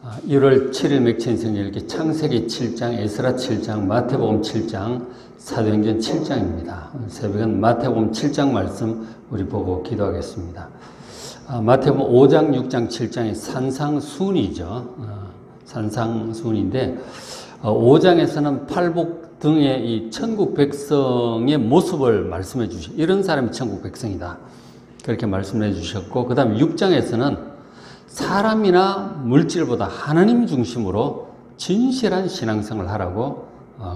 1월 7일 맥천성일기 창세기 7장, 에스라 7장, 마태복음 7장, 사도행전 7장입니다. 새벽은 마태복음 7장 말씀 우리 보고 기도하겠습니다. 마태복음 5장, 6장, 7장이 산상순이죠. 산상순인데 5장에서는 팔복 등의 이 천국 백성의 모습을 말씀해 주시고 이런 사람이 천국 백성이다. 그렇게 말씀해 주셨고 그 다음에 6장에서는 사람이나 물질보다 하나님 중심으로 진실한 신앙생활을 하라고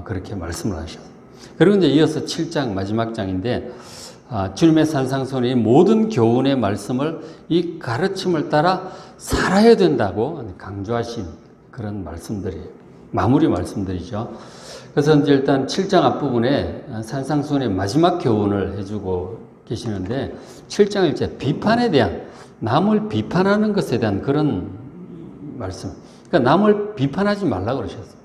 그렇게 말씀을 하셨어요. 그리고 이제 이어서 7장 마지막 장인데 주님의 산상순의 모든 교훈의 말씀을 이 가르침을 따라 살아야 된다고 강조하신 그런 말씀들이 마무리 말씀들이죠. 그래서 이제 일단 7장 앞부분에 산상순의 마지막 교훈을 해주고 계시는데 7장은 이제 비판에 대한 남을 비판하는 것에 대한 그런 말씀. 그러니까 남을 비판하지 말라고 그러셨어요.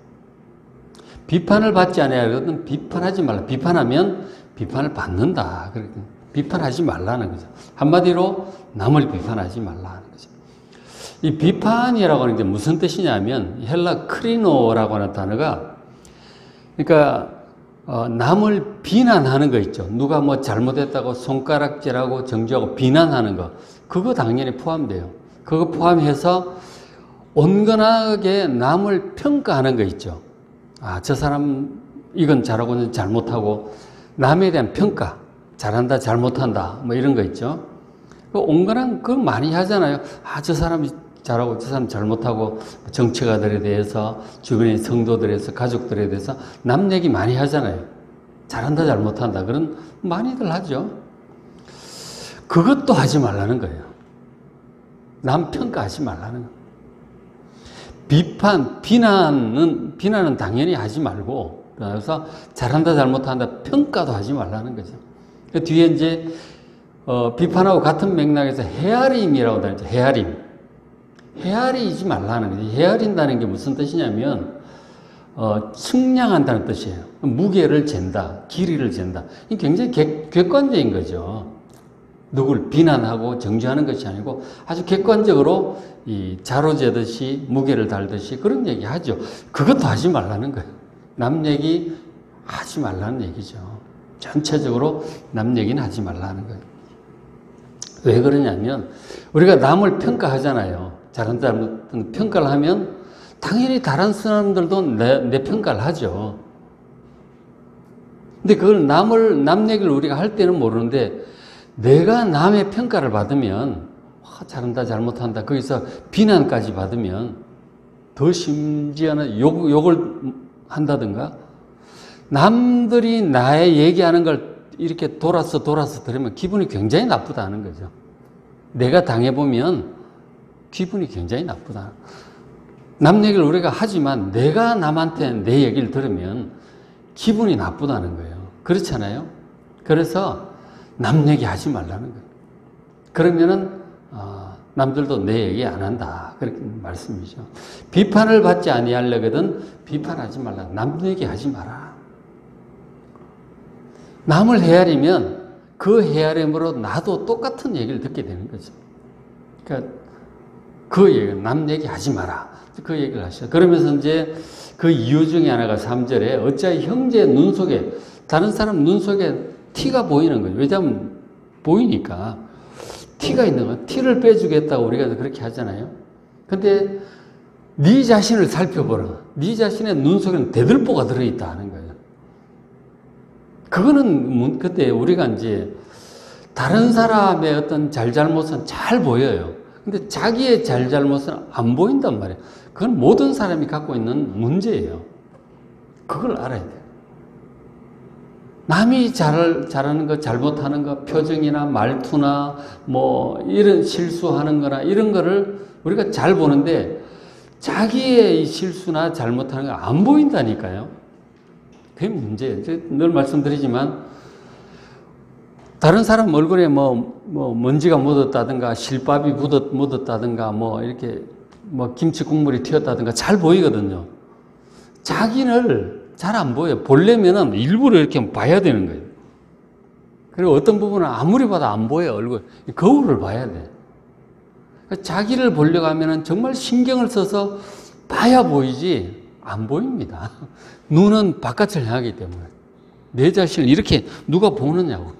비판을 받지 않아야 비판하지 말라. 비판하면 비판을 받는다. 그렇게 비판하지 말라는 거죠. 한마디로 남을 비판하지 말라는 거죠. 이 비판이라고 하는 게 무슨 뜻이냐면 헬라 크리노라고 하는 단어가 그러니까 남을 비난하는 거 있죠. 누가 뭐 잘못했다고 손가락질하고 정죄하고 비난하는 거. 그거 당연히 포함돼요. 그거 포함해서 온건하게 남을 평가하는 거 있죠. 저 사람 이건 잘하고 이건 잘못하고 남에 대한 평가. 잘한다, 잘못한다. 뭐 이런 거 있죠. 온건한 그걸 많이 하잖아요. 저 사람이 잘하고 저 사람 잘못하고 정치가들에 대해서 주변의 성도들에 대해서 가족들에 대해서 남 얘기 많이 하잖아요. 잘한다, 잘못한다. 그런 많이들 하죠. 그것도 하지 말라는 거예요. 남 평가하지 말라는 거예요. 비난은 당연히 하지 말고, 그래서 잘한다, 잘못한다, 평가도 하지 말라는 거죠. 그 뒤에 이제, 비판하고 같은 맥락에서 헤아림이라고 하죠. 헤아림. 헤아리지 말라는 거죠. 헤아린다는 게 무슨 뜻이냐면, 측량한다는 뜻이에요. 무게를 잰다, 길이를 잰다. 이게 굉장히 객관적인 거죠. 누굴 비난하고 정죄하는 것이 아니고 아주 객관적으로 이 자로 재듯이 무게를 달듯이 그런 얘기 하죠. 그것도 하지 말라는 거예요. 남 얘기 하지 말라는 얘기죠. 전체적으로 남 얘기는 하지 말라는 거예요. 왜 그러냐면 우리가 남을 평가하잖아요. 잘한다, 잘못한 평가를 하면 당연히 다른 사람들도 내 평가를 하죠. 근데 그걸 남 얘기를 우리가 할 때는 모르는데 내가 남의 평가를 받으면 잘한다, 잘못한다. 거기서 비난까지 받으면 더 심지어는 욕을 한다든가 남들이 나의 얘기하는 걸 이렇게 돌아서 들으면 기분이 굉장히 나쁘다는 거죠. 내가 당해보면 기분이 굉장히 나쁘다. 남 얘기를 우리가 하지만 내가 남한테 내 얘기를 들으면 기분이 나쁘다는 거예요. 그렇잖아요? 그래서 남 얘기 하지 말라는 거예요. 그러면은 남들도 내 얘기 안 한다. 그렇게 말씀이죠. 비판을 받지 아니하려거든 비판하지 말라. 남 얘기 하지 마라. 남을 헤아리면 그 헤아림으로 나도 똑같은 얘기를 듣게 되는 거죠. 그러니까 그 얘기, 남 얘기 하지 마라. 그 얘기를 하셔. 그러면서 이제 그 이유 중에 하나가 3절에 어찌하여 형제 눈 속에 다른 사람 눈 속에 티가 보이는 거죠. 왜냐하면 보이니까 티가 있는 거예요. 티를 빼주겠다고 우리가 그렇게 하잖아요. 근데 네 자신을 살펴보라. 네 자신의 눈 속에는 대들보가 들어있다 하는 거예요. 그거는 그때 우리가 이제 다른 사람의 어떤 잘잘못은 잘 보여요. 근데 자기의 잘잘못은 안 보인단 말이에요. 그건 모든 사람이 갖고 있는 문제예요. 그걸 알아야 돼요. 남이 잘하는 거, 잘못하는 거, 표정이나 말투나 뭐 이런 실수하는 거나 이런 거를 우리가 잘 보는데 자기의 실수나 잘못하는 거 안 보인다니까요. 그게 문제예요. 늘 말씀드리지만 다른 사람 얼굴에 뭐 먼지가 묻었다든가 실밥이 묻었다든가 뭐 이렇게 뭐 김치 국물이 튀었다든가 잘 보이거든요. 자기를 잘 안 보여요. 보려면은 일부러 이렇게 봐야 되는 거예요. 그리고 어떤 부분은 아무리 봐도 안 보여요, 얼굴. 거울을 봐야 돼. 자기를 보려고 하면 정말 신경을 써서 봐야 보이지 안 보입니다. 눈은 바깥을 향하기 때문에. 내 자신을 이렇게 누가 보느냐고.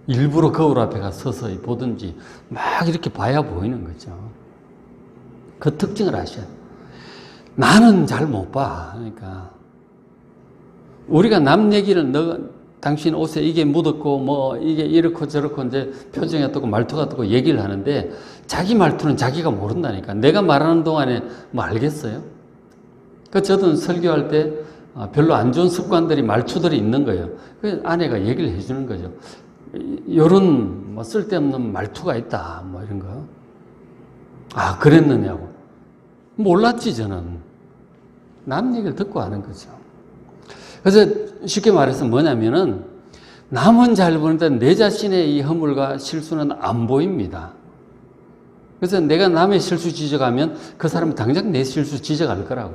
일부러 거울 앞에 가서 서서히 보든지 막 이렇게 봐야 보이는 거죠. 그 특징을 아셔야 돼요. 나는 잘 못 봐. 그러니까 우리가 남 얘기를 당신 옷에 이게 묻었고 뭐 이게 이렇고 저렇고 이제 표정이 어떻고 말투가 어떻고 얘기를 하는데 자기 말투는 자기가 모른다니까. 내가 말하는 동안에 뭐 알겠어요? 그 저도 설교할 때 별로 안 좋은 습관들이 말투들이 있는 거예요. 그 아내가 얘기를 해주는 거죠. 요런 뭐 쓸데없는 말투가 있다 뭐 이런 거. 아 그랬느냐고. 몰랐지 저는. 남 얘기를 듣고 하는 거죠. 그래서 쉽게 말해서 뭐냐면은 남은 잘 보는데 내 자신의 이 허물과 실수는 안 보입니다. 그래서 내가 남의 실수 지적하면 그 사람은 당장 내 실수 지적할 거라고.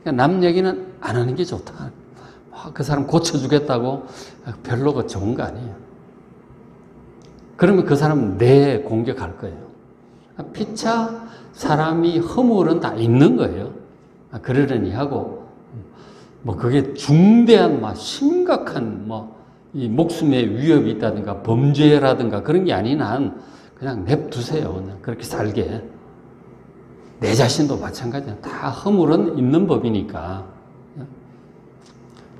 그러니까 남 얘기는 안 하는 게 좋다. 그 사람 고쳐주겠다고 별로 좋은 거 아니에요. 그러면 그 사람은 내 공격할 거예요. 피차 사람이 허물은 다 있는 거예요. 그러려니 하고 뭐 그게 중대한 막 심각한 뭐 이 목숨에 위협이 있다든가 범죄라든가 그런 게 아닌 한 그냥 냅두세요. 그냥 그렇게 살게. 내 자신도 마찬가지야. 다 허물은 있는 법이니까.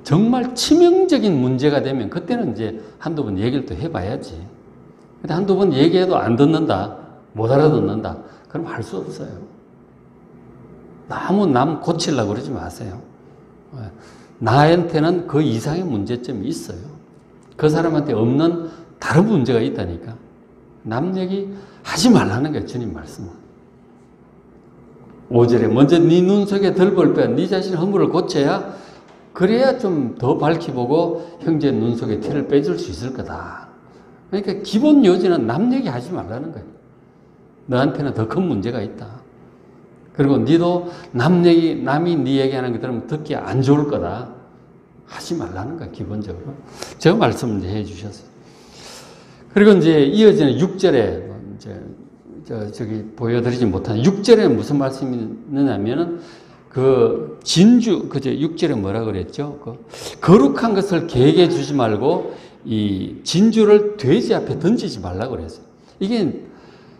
정말 치명적인 문제가 되면 그때는 이제 한두 번 얘기를 또 해봐야지. 근데 한두 번 얘기해도 안 듣는다, 못 알아듣는다, 그럼 할 수 없어요. 너무 남 고치려고 그러지 마세요. 나한테는 그 이상의 문제점이 있어요. 그 사람한테 없는 다른 문제가 있다니까. 남 얘기 하지 말라는 거예요, 주님 말씀은. 5절에 먼저 네 눈 속에 덜 볼 빼, 네 자신 허물을 고쳐야 그래야 좀 더 밝히 보고 형제 눈 속에 티를 빼줄 수 있을 거다. 그러니까 기본 요지는 남 얘기 하지 말라는 거예요. 너한테는 더 큰 문제가 있다. 그리고 니도 남이 네 얘기하는 거 들으면 듣기 안 좋을 거다. 하지 말라는 거야, 기본적으로. 제가 말씀을 이제 해 주셨어요. 그리고 이제 이어지는 6절에, 저기 보여드리지 못한 6절에 무슨 말씀이 있느냐면은 그 진주, 그죠? 6절에 뭐라 그랬죠? 거룩한 것을 개에게 주지 말고 이 진주를 돼지 앞에 던지지 말라고 그랬어요. 이게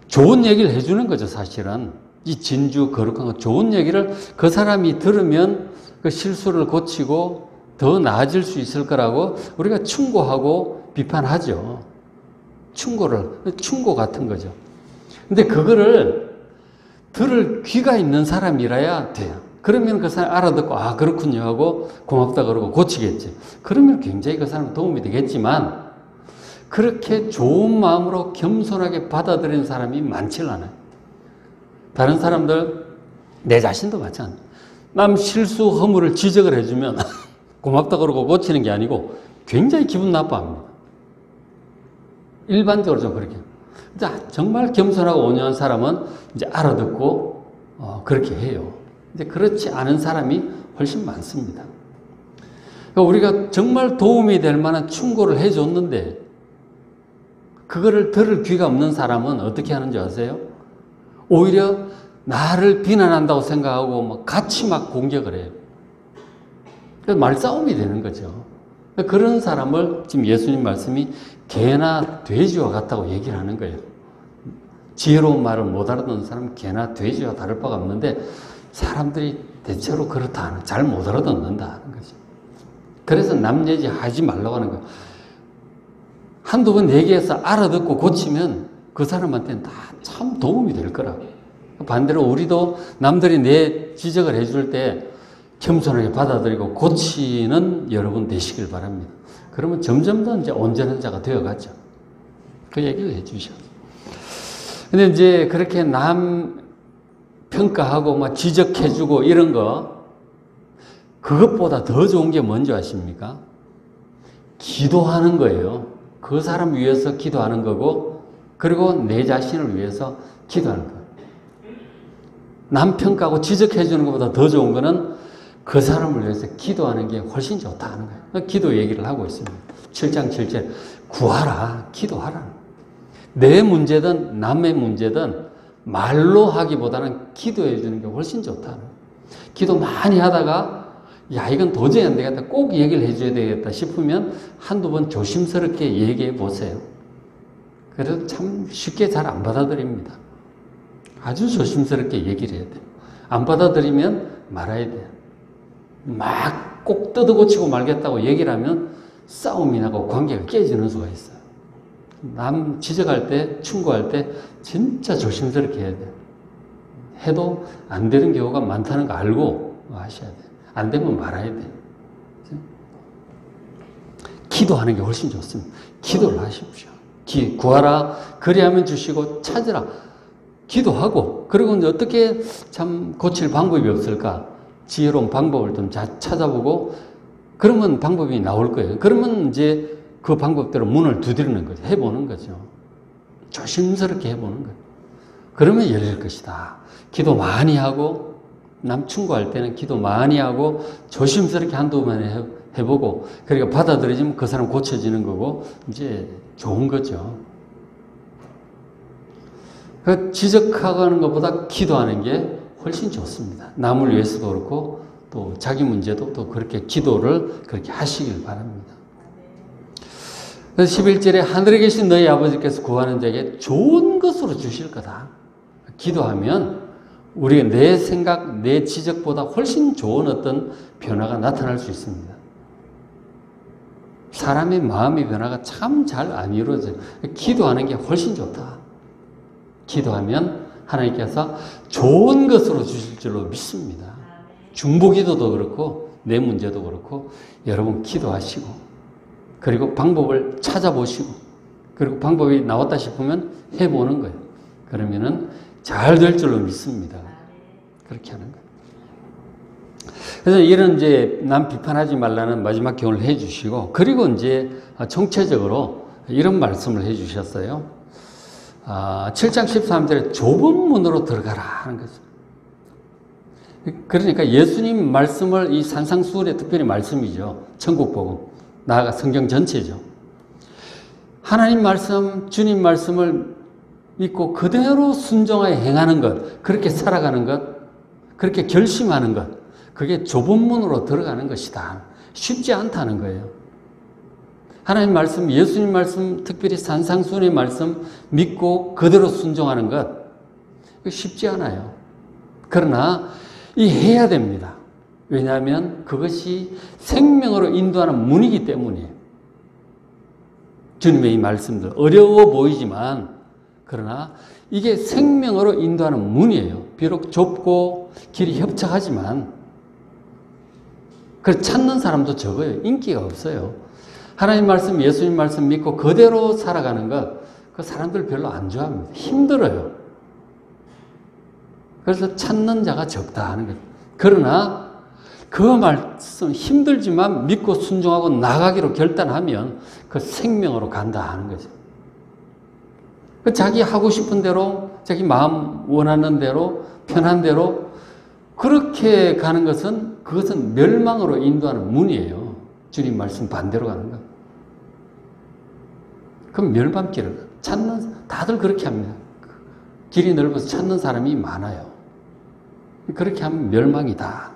좋은 얘기를 해주는 거죠, 사실은. 이 진주, 거룩한 것, 좋은 얘기를 그 사람이 들으면 그 실수를 고치고 더 나아질 수 있을 거라고 우리가 충고하고 비판하죠. 충고 같은 거죠. 근데 그거를 들을 귀가 있는 사람이라야 돼요. 그러면 그 사람 알아듣고, 아, 그렇군요 하고 고맙다 그러고 고치겠지. 그러면 굉장히 그 사람 도움이 되겠지만, 그렇게 좋은 마음으로 겸손하게 받아들이는 사람이 많지는 않아요. 다른 사람들, 내 자신도 마찬가지예요. 남 실수, 허물을 지적을 해주면 고맙다 그러고 고치는 게 아니고 굉장히 기분 나빠합니다. 일반적으로 좀 그렇게. 정말 겸손하고 온유한 사람은 이제 알아듣고 그렇게 해요. 이제 그렇지 않은 사람이 훨씬 많습니다. 그러니까 우리가 정말 도움이 될 만한 충고를 해줬는데 그거를 들을 귀가 없는 사람은 어떻게 하는지 아세요? 오히려 나를 비난한다고 생각하고 막 같이 막 공격을 해요. 그래서 말싸움이 되는 거죠. 그런 사람을 지금 예수님 말씀이 개나 돼지와 같다고 얘기를 하는 거예요. 지혜로운 말을 못 알아듣는 사람은 개나 돼지와 다를 바가 없는데 사람들이 대체로 그렇다. 잘 못 알아듣는다는 거죠. 그래서 남 얘기 하지 말라고 하는 거예요. 한두 번 얘기해서 알아듣고 고치면 그 사람한테는 다 참 도움이 될 거라고. 반대로 우리도 남들이 내 지적을 해줄 때 겸손하게 받아들이고 고치는 여러분 되시길 바랍니다. 그러면 점점 더 이제 온전한 자가 되어가죠. 그 얘기를 해주셔. 근데 이제 그렇게 남 평가하고 막 지적해주고 이런 거, 그것보다 더 좋은 게 뭔지 아십니까? 기도하는 거예요. 그 사람 위해서 기도하는 거고, 그리고 내 자신을 위해서 기도하는 거예요. 남 평가하고 지적해주는 것보다 더 좋은 거는 그 사람을 위해서 기도하는 게 훨씬 좋다는 거예요. 기도 얘기를 하고 있습니다. 7장 7절 구하라, 기도하라. 내 문제든 남의 문제든 말로 하기보다는 기도해 주는 게 훨씬 좋다. 기도 많이 하다가 야 이건 도저히 안 되겠다, 꼭 얘기를 해줘야 되겠다 싶으면 한두 번 조심스럽게 얘기해 보세요. 그래도 참 쉽게 잘 안 받아들입니다. 아주 조심스럽게 얘기를 해야 돼요. 안 받아들이면 말아야 돼요. 막 꼭 뜯어고치고 말겠다고 얘기를 하면 싸움이 나고 관계가 깨지는 수가 있어요. 남 지적할 때, 충고할 때 진짜 조심스럽게 해야 돼요. 해도 안 되는 경우가 많다는 거 알고 하셔야 돼요. 안 되면 말아야 돼요. 기도하는 게 훨씬 좋습니다. 기도를 하십시오. 구하라, 그리하면 주시고, 찾으라, 기도하고, 그리고 이제 어떻게 참 고칠 방법이 없을까? 지혜로운 방법을 좀 찾아보고, 그러면 방법이 나올 거예요. 그러면 이제 그 방법대로 문을 두드리는 거죠. 해보는 거죠. 조심스럽게 해보는 거예요. 그러면 열릴 것이다. 기도 많이 하고, 남 충고할 때는 기도 많이 하고, 조심스럽게 한두 번 해보고, 그러니까 받아들여지면 그 사람 고쳐지는 거고, 이제 좋은 거죠. 그 지적하는 것보다 기도하는 게 훨씬 좋습니다. 남을 위해서도 그렇고, 또 자기 문제도 또 그렇게 기도를 그렇게 하시길 바랍니다. 그래서 11절에 하늘에 계신 너희 아버지께서 구하는 자에게 좋은 것으로 주실 거다. 기도하면 우리가 내 생각, 내 지적보다 훨씬 좋은 어떤 변화가 나타날 수 있습니다. 사람의 마음의 변화가 참 잘 안 이루어져요. 기도하는 게 훨씬 좋다. 기도하면 하나님께서 좋은 것으로 주실 줄로 믿습니다. 중보기도도 그렇고 내 문제도 그렇고 여러분 기도하시고 그리고 방법을 찾아보시고 그리고 방법이 나왔다 싶으면 해보는 거예요. 그러면은 잘 될 줄로 믿습니다. 그렇게 하는 거예요. 그래서 이런 이제 남 비판하지 말라는 마지막 교훈을 해 주시고 그리고 이제 총체적으로 이런 말씀을 해 주셨어요. 7장 13절에 좁은 문으로 들어가라 하는 거죠. 그러니까 예수님 말씀을 이 산상수훈의 특별히 말씀이죠. 천국복음, 나아가 성경 전체죠. 하나님 말씀, 주님 말씀을 믿고 그대로 순종하여 행하는 것, 그렇게 살아가는 것, 그렇게 결심하는 것, 그게 좁은 문으로 들어가는 것이다. 쉽지 않다는 거예요. 하나님 말씀, 예수님 말씀, 특별히 산상수훈의 말씀 믿고 그대로 순종하는 것, 쉽지 않아요. 그러나 이 해야 됩니다. 왜냐하면 그것이 생명으로 인도하는 문이기 때문이에요. 주님의 이 말씀들 어려워 보이지만 그러나 이게 생명으로 인도하는 문이에요. 비록 좁고 길이 협착하지만 그걸 찾는 사람도 적어요. 인기가 없어요. 하나님 말씀, 예수님 말씀 믿고 그대로 살아가는 것, 그 사람들 별로 안 좋아합니다. 힘들어요. 그래서 찾는 자가 적다 하는 거예요. 그러나 그 말씀 힘들지만 믿고 순종하고 나가기로 결단하면 그 생명으로 간다 하는 거죠. 자기 하고 싶은 대로, 자기 마음 원하는 대로, 편한 대로 그렇게 가는 것은 그것은 멸망으로 인도하는 문이에요. 주님 말씀 반대로 가는 것. 그럼 멸망길을 찾는, 다들 그렇게 합니다. 길이 넓어서 찾는 사람이 많아요. 그렇게 하면 멸망이다.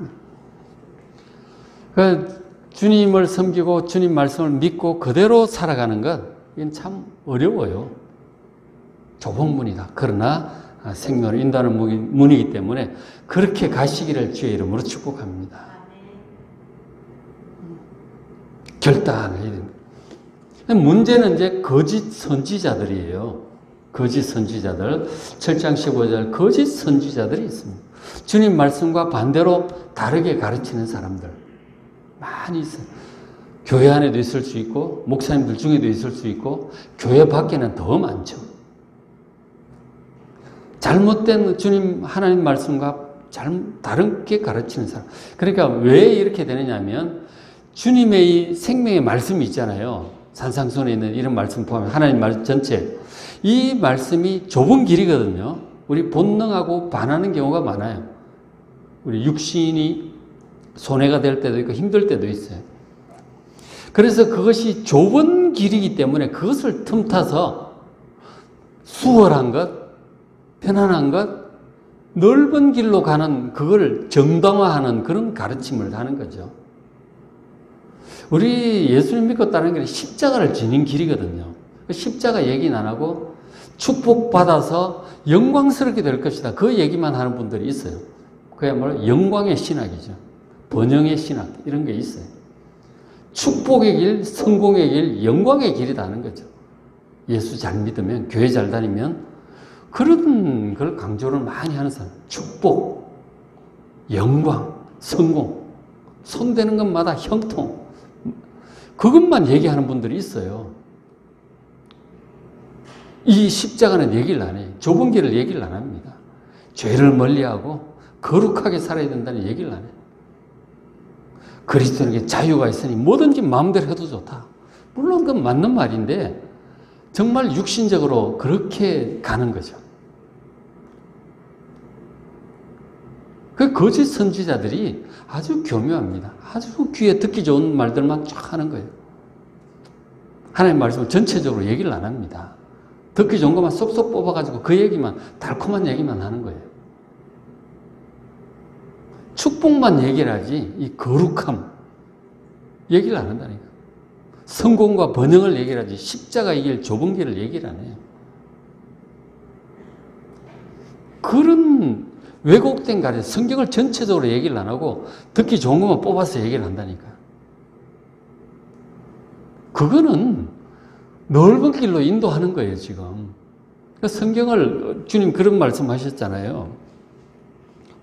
주님을 섬기고 주님 말씀을 믿고 그대로 살아가는 것, 이건 참 어려워요. 좁은 문이다. 그러나 생명을 인도하는 문이기 때문에 그렇게 가시기를 주의 이름으로 축복합니다. 결단을 해야 됩니다. 문제는 이제 거짓 선지자들이에요. 거짓 선지자들. 7장 15절 거짓 선지자들이 있습니다. 주님 말씀과 반대로 다르게 가르치는 사람들 많이 있어요. 교회 안에도 있을 수 있고 목사님들 중에도 있을 수 있고 교회 밖에는 더 많죠. 잘못된 주님 하나님 말씀과 다르게 가르치는 사람. 그러니까 왜 이렇게 되느냐면 주님의 이 생명의 말씀이 있잖아요. 산상수훈에 있는 이런 말씀 포함해 하나님 말씀 전체. 이 말씀이 좁은 길이거든요. 우리 본능하고 반하는 경우가 많아요. 우리 육신이 손해가 될 때도 있고 힘들 때도 있어요. 그래서 그것이 좁은 길이기 때문에 그것을 틈타서 수월한 것, 편안한 것, 넓은 길로 가는 그걸 정당화하는 그런 가르침을 하는 거죠. 우리 예수님 믿고 따르는 길은 십자가를 지닌 길이거든요. 십자가 얘기는 안 하고 축복받아서 영광스럽게 될 것이다. 그 얘기만 하는 분들이 있어요. 그야말로 영광의 신학이죠. 번영의 신학 이런 게 있어요. 축복의 길, 성공의 길, 영광의 길이다 하는 거죠. 예수 잘 믿으면, 교회 잘 다니면 그런 걸 강조를 많이 하는 사람. 축복, 영광, 성공, 손대는 것마다 형통. 그것만 얘기하는 분들이 있어요. 이 십자가는 얘기를 안 해요. 좁은 길을 얘기를 안 합니다. 죄를 멀리하고 거룩하게 살아야 된다는 얘기를 안 해요. 그리스도에게 자유가 있으니 뭐든지 마음대로 해도 좋다. 물론 그건 맞는 말인데 정말 육신적으로 그렇게 가는 거죠. 그 거짓 선지자들이 아주 교묘합니다. 아주 귀에 듣기 좋은 말들만 쫙 하는 거예요. 하나님의 말씀을 전체적으로 얘기를 안 합니다. 듣기 좋은 것만 쏙쏙 뽑아가지고 그 얘기만, 달콤한 얘기만 하는 거예요. 축복만 얘기를 하지 이 거룩함 얘기를 안 한다니까. 성공과 번영을 얘기를 하지 십자가의 길, 좁은 길을 얘기를 안 해요. 그런 왜곡된 가르침, 성경을 전체적으로 얘기를 안 하고 듣기 좋은 것만 뽑아서 얘기를 한다니까. 그거는 넓은 길로 인도하는 거예요, 지금. 성경을, 주님 그런 말씀 하셨잖아요.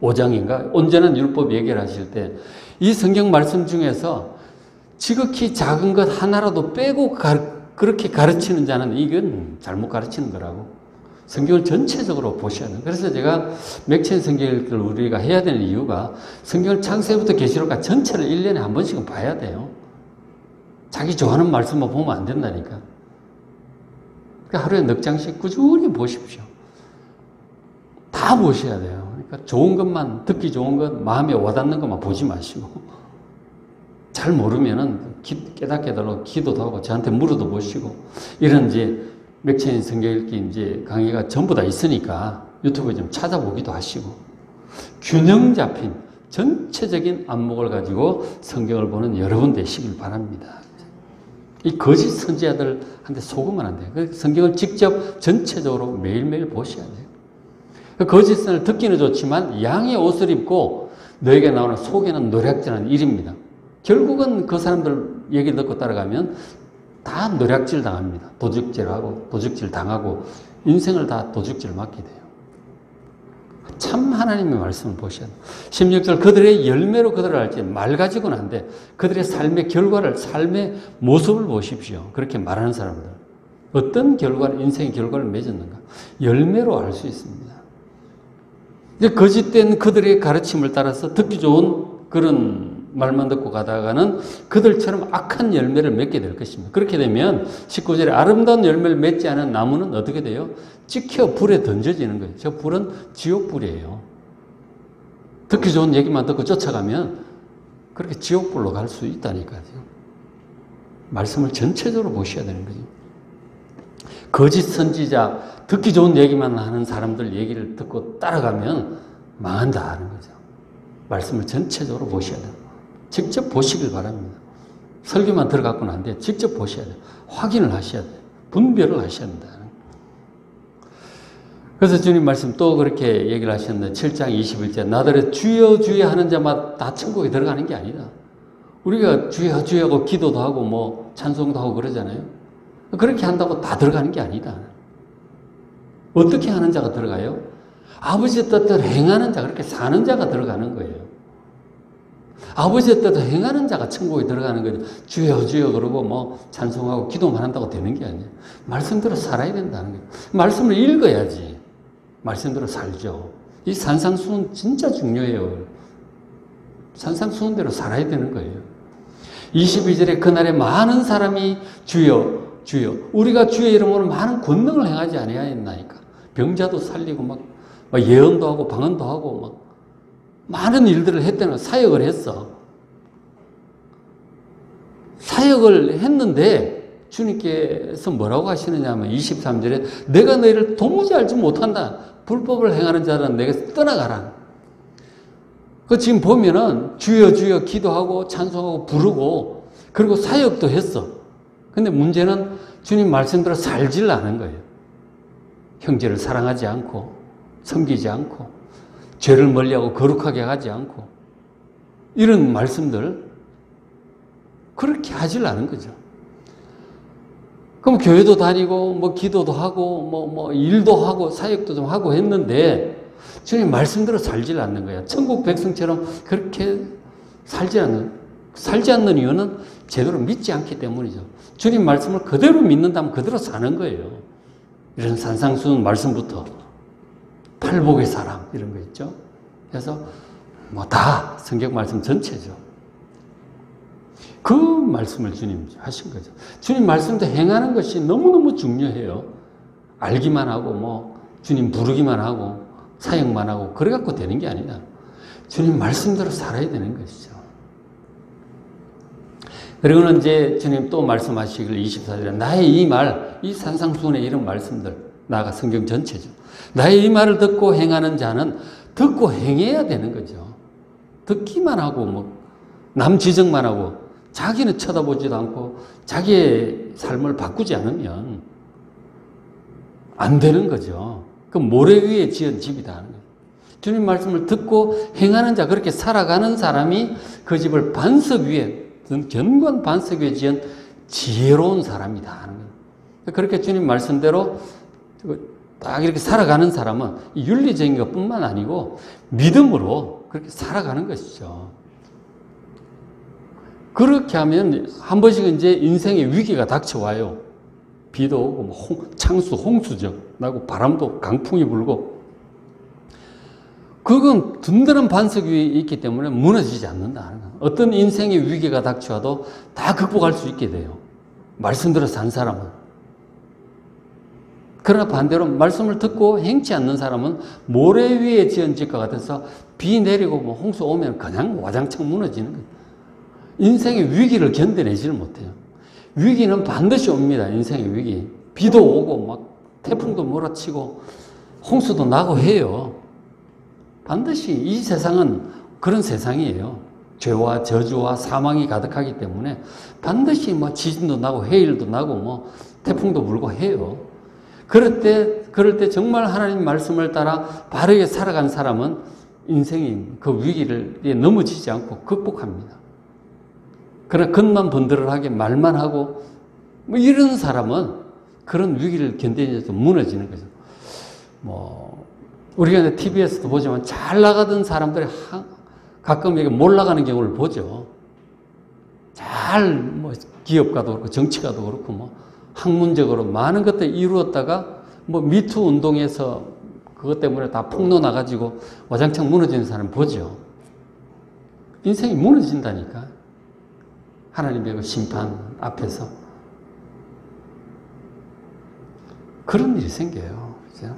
5장인가? 온전한 율법 얘기를 하실 때, 이 성경 말씀 중에서 지극히 작은 것 하나라도 빼고 그렇게 가르치는 자는 이건 잘못 가르치는 거라고. 성경을 전체적으로 보셔야 돼요. 그래서 제가 맥체인 성경 읽기를 우리가 해야 되는 이유가 성경을 창세부터 계시록까지 전체를 1년에 한 번씩은 봐야 돼요. 자기 좋아하는 말씀만 보면 안 된다니까. 그러니까 하루에 넉 장씩 꾸준히 보십시오. 다 보셔야 돼요. 그러니까 좋은 것만, 듣기 좋은 것, 마음에 와닿는 것만 보지 마시고. 잘 모르면은 깨닫게 해달라고 기도도 하고 저한테 물어도 보시고. 이런 이제 맥체인 성경 읽기 이제 강의가 전부 다 있으니까 유튜브에 좀 찾아보기도 하시고. 균형 잡힌 전체적인 안목을 가지고 성경을 보는 여러분 되시길 바랍니다. 이 거짓 선지자들한테 속으면 안 돼요. 성경을 직접 전체적으로 매일매일 보셔야 돼요. 그 거짓선을 듣기는 좋지만 양의 옷을 입고 너에게 나오는 속에는 노략질하는 일입니다. 결국은 그 사람들 얘기 듣고 따라가면 다 노략질 당합니다. 도둑질하고 도둑질 당하고 인생을 다 도둑질 맞게 돼요. 참 하나님의 말씀을 보셔야 돼요. 16절 그들의 열매로 그들을 알지 말 가지고는 안 돼. 그들의 삶의 결과를 삶의 모습을 보십시오. 그렇게 말하는 사람들. 어떤 결과를 인생의 결과를 맺었는가. 열매로 알 수 있습니다. 이제 거짓된 그들의 가르침을 따라서 듣기 좋은 그런 말만 듣고 가다가는 그들처럼 악한 열매를 맺게 될 것입니다. 그렇게 되면 19절에 아름다운 열매를 맺지 않은 나무는 어떻게 돼요? 찍혀 불에 던져지는 거예요. 저 불은 지옥불이에요. 듣기 좋은 얘기만 듣고 쫓아가면 그렇게 지옥불로 갈 수 있다니까요. 말씀을 전체적으로 보셔야 되는 거죠. 거짓 선지자, 듣기 좋은 얘기만 하는 사람들 얘기를 듣고 따라가면 망한다 하는 거죠. 말씀을 전체적으로 보셔야 돼요. 직접 보시길 바랍니다. 설교만 들어갖고는 안 돼요. 직접 보셔야 돼요. 확인을 하셔야 돼요. 분별을 하셔야 된다. 그래서 주님 말씀 또 그렇게 얘기를 하셨는데 7장 21절 나더러 주여 주여 하는 자마다 다 천국에 들어가는 게 아니다. 우리가 주여 주여 하고 기도도 하고 뭐 찬송도 하고 그러잖아요. 그렇게 한다고 다 들어가는 게 아니다. 어떻게 하는 자가 들어가요? 아버지의 뜻대로 행하는 자, 그렇게 사는 자가 들어가는 거예요. 아버지의 뜻대로 행하는 자가 천국에 들어가는 거죠. 주여 주여 그러고 뭐 찬송하고 기도만 한다고 되는 게 아니에요. 말씀대로 살아야 된다는 거예요. 말씀을 읽어야지 말씀대로 살죠. 이 산상수훈 진짜 중요해요. 산상수훈대로 살아야 되는 거예요. 22절에 그날에 많은 사람이 주여 주여 우리가 주의 이름으로 많은 권능을 행하지 아니하였나이까. 병자도 살리고 막 예언도 하고 방언도 하고 막 많은 일들을 했다는 사역을 했어. 사역을 했는데 주님께서 뭐라고 하시느냐 하면 23절에 내가 너희를 도무지 알지 못한다. 불법을 행하는 자는 내게서 떠나가라. 그 지금 보면은 주여 주여 기도하고 찬송하고 부르고 그리고 사역도 했어. 근데 문제는 주님 말씀대로 살질 않은 거예요. 형제를 사랑하지 않고 섬기지 않고 죄를 멀리하고 거룩하게 하지 않고 이런 말씀들 그렇게 하질 않은 거죠. 그럼 교회도 다니고 뭐 기도도 하고 뭐 일도 하고 사역도 좀 하고 했는데 주님 말씀대로 살질 않는 거야. 천국 백성처럼 그렇게 살지 않는 이유는 제대로 믿지 않기 때문이죠. 주님 말씀을 그대로 믿는다면 그대로 사는 거예요. 이런 산상수훈 말씀부터 팔복의 사람 이런 거 있죠. 그래서 뭐 다 성경 말씀 전체죠. 그 말씀을 주님 하신 거죠. 주님 말씀도 행하는 것이 너무너무 중요해요. 알기만 하고 뭐 주님 부르기만 하고 사역만 하고 그래갖고 되는 게 아니다. 주님 말씀대로 살아야 되는 것이죠. 그리고는 이제 주님 또 말씀하시길 24절에 나의 이 말, 이 산상수훈의 이런 말씀들, 나아가 성경 전체죠. 나의 이 말을 듣고 행하는 자는 듣고 행해야 되는 거죠. 듣기만 하고 뭐 남 지적만 하고 자기는 쳐다보지도 않고 자기의 삶을 바꾸지 않으면 안 되는 거죠. 그 모래 위에 지은 집이다. 주님 말씀을 듣고 행하는 자, 그렇게 살아가는 사람이 그 집을 반석 위에, 견고한 반석 위에 지은 지혜로운 사람이다. 그렇게 주님 말씀대로 딱 이렇게 살아가는 사람은 윤리적인 것뿐만 아니고 믿음으로 그렇게 살아가는 것이죠. 그렇게 하면 한 번씩 이제 인생의 위기가 닥쳐와요. 비도 오고 창수, 홍수죠. 나고 바람도 강풍이 불고. 그건 든든한 반석 위에 있기 때문에 무너지지 않는다. 어떤 인생의 위기가 닥쳐와도 다 극복할 수 있게 돼요. 말씀대로 산 사람은. 그러나 반대로 말씀을 듣고 행치 않는 사람은 모래 위에 지은 집과 같아서 비 내리고 뭐 홍수 오면 그냥 와장창 무너지는 거예요. 인생의 위기를 견뎌내지를 못해요. 위기는 반드시 옵니다. 인생의 위기. 비도 오고 막 태풍도 몰아치고 홍수도 나고 해요. 반드시 이 세상은 그런 세상이에요. 죄와 저주와 사망이 가득하기 때문에 반드시 뭐 지진도 나고 해일도 나고 뭐 태풍도 불고 해요. 그럴 때 정말 하나님 말씀을 따라 바르게 살아간 사람은 인생이 그 위기를 넘어지지 않고 극복합니다. 그러나 겉만 번들하게 말만 하고 뭐 이런 사람은 그런 위기를 견디면서 무너지는 거죠. 뭐 우리가 TV에서도 보지만 잘 나가던 사람들이 가끔 이게 몰락하는 경우를 보죠. 뭐 기업가도 그렇고 정치가도 그렇고 뭐 학문적으로 많은 것들 이루었다가 뭐 미투 운동에서 그것 때문에 다 폭로 나가지고 와장창 무너지는 사람 보죠. 인생이 무너진다니까. 하나님의 그 심판 앞에서 그런 일이 생겨요. 그죠?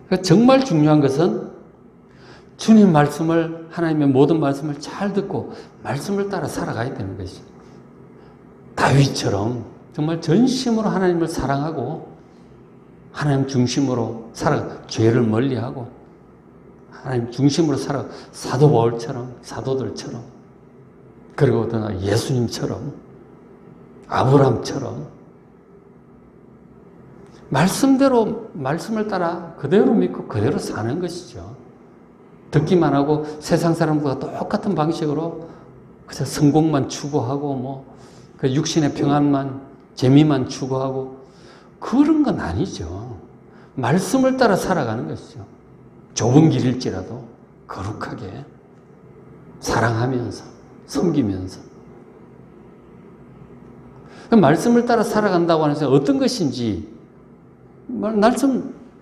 그러니까 정말 중요한 것은 주님 말씀을, 하나님의 모든 말씀을 잘 듣고 말씀을 따라 살아가야 되는 것이죠. 다윗처럼 정말 전심으로 하나님을 사랑하고 하나님 중심으로 죄를 멀리하고 하나님 중심으로 사도 바울처럼, 사도들처럼, 그리고 또 예수님처럼, 아브라함처럼 말씀대로, 말씀을 따라 그대로 믿고 그대로 사는 것이죠. 듣기만 하고 세상 사람들과 똑같은 방식으로 그저 성공만 추구하고 뭐 그 육신의 평안만, 재미만 추구하고 그런 건 아니죠. 말씀을 따라 살아가는 것이죠. 좁은 길일지라도 거룩하게 사랑하면서 섬기면서. 말씀을 따라 살아간다고 하는 것은 어떤 것인지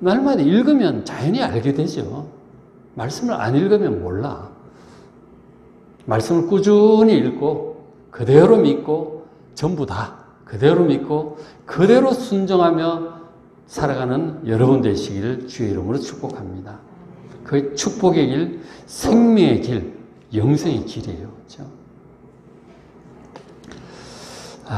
날마다 읽으면 자연히 알게 되죠. 말씀을 안 읽으면 몰라. 말씀을 꾸준히 읽고 그대로 믿고 전부 다 그대로 믿고 그대로 순종하며 살아가는 여러분 되시기를 주의 이름으로 축복합니다. 그 축복의 길, 생명의 길, 영생의 길이에요. 그렇죠?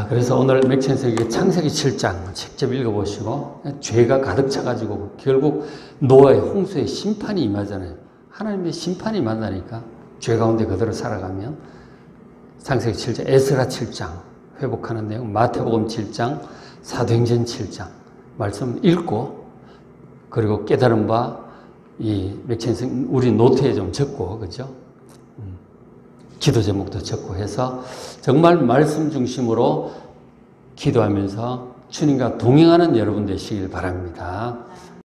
그래서 오늘 맥천석의 창세기 7장 직접 읽어보시고, 죄가 가득 차가지고 결국 노아의 홍수의 심판이 임하잖아요. 하나님의 심판이 임한다니까. 죄 가운데 그대로 살아가면. 창세기 7장, 에스라 7장 회복하는 내용, 마태복음 7장, 사도행전 7장 말씀 읽고, 그리고 깨달은 바 이 맥천석 우리 노트에 좀 적고, 그죠? 기도 제목도 적고 해서 정말 말씀 중심으로 기도하면서 주님과 동행하는 여러분 되시길 바랍니다.